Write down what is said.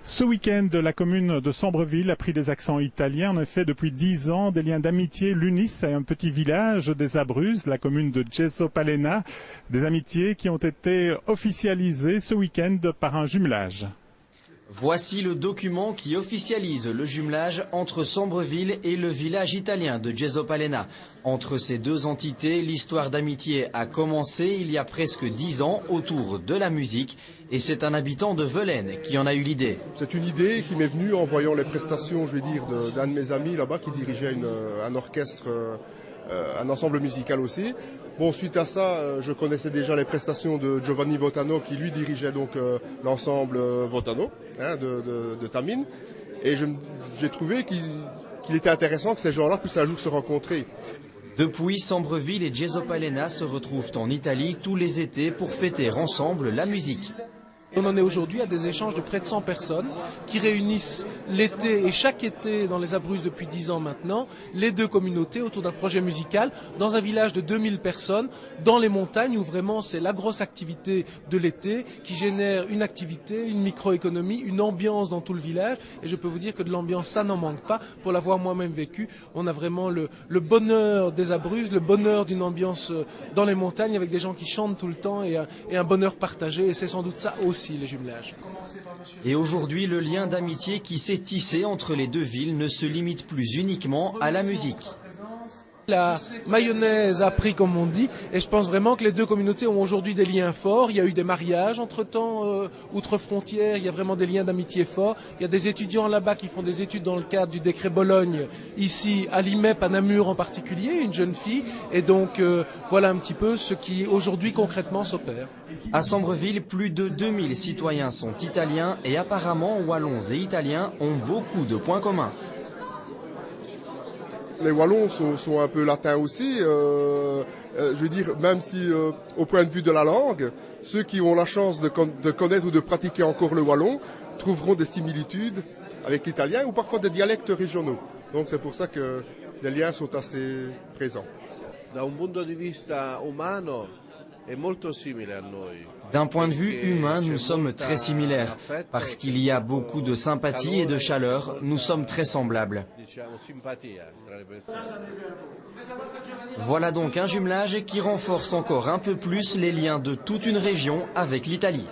Ce week-end, la commune de Sambreville a pris des accents italiens. En effet, depuis 10 ans, des liens d'amitié l'unissent à un petit village des Abruzzes, la commune de Gesopalena. Des amitiés qui ont été officialisées ce week-end par un jumelage. Voici le document qui officialise le jumelage entre Sambreville et le village italien de Gesopalena. Entre ces deux entités, l'histoire d'amitié a commencé il y a presque 10 ans autour de la musique. Et c'est un habitant de Velaine qui en a eu l'idée. C'est une idée qui m'est venue en voyant les prestations, d'un de mes amis là-bas qui dirigeait un orchestre, un ensemble musical aussi. Bon, suite à ça, je connaissais déjà les prestations de Giovanni Votano qui lui dirigeait donc l'ensemble Votano de Tamine. Et j'ai trouvé qu'il était intéressant que ces gens-là puissent un jour se rencontrer. Depuis, Sambreville et Gesopalena se retrouvent en Italie tous les étés pour fêter ensemble la musique. On en est aujourd'hui à des échanges de près de 100 personnes qui réunissent l'été et chaque été dans les Abruzzes depuis 10 ans maintenant, les deux communautés autour d'un projet musical dans un village de 2000 personnes dans les montagnes où vraiment c'est la grosse activité de l'été qui génère une activité, une microéconomie, une ambiance dans tout le village et je peux vous dire que de l'ambiance ça n'en manque pas. Pour l'avoir moi-même vécu, on a vraiment le bonheur des Abruzzes, le bonheur d'une ambiance dans les montagnes avec des gens qui chantent tout le temps et un bonheur partagé et c'est sans doute ça aussi les jumelages. Et aujourd'hui, le lien d'amitié qui s'est tissé entre les deux villes ne se limite plus uniquement à la musique. La mayonnaise a pris, comme on dit, et je pense vraiment que les deux communautés ont aujourd'hui des liens forts. Il y a eu des mariages entre-temps, outre-frontières, il y a vraiment des liens d'amitié forts. Il y a des étudiants là-bas qui font des études dans le cadre du décret Bologne, ici à l'IMEP, à Namur en particulier, une jeune fille. Et donc, voilà un petit peu ce qui aujourd'hui concrètement s'opère. À Sambreville, plus de 2000 citoyens sont italiens et apparemment Wallons et Italiens ont beaucoup de points communs. Les Wallons sont un peu latins aussi, je veux dire, même si au point de vue de la langue, ceux qui ont la chance de connaître ou de pratiquer encore le wallon trouveront des similitudes avec l'italien ou parfois des dialectes régionaux. Donc c'est pour ça que les liens sont assez présents. D'un point de vue humain, nous sommes très similaires. Parce qu'il y a beaucoup de sympathie et de chaleur, nous sommes très semblables. Voilà donc un jumelage qui renforce encore un peu plus les liens de toute une région avec l'Italie.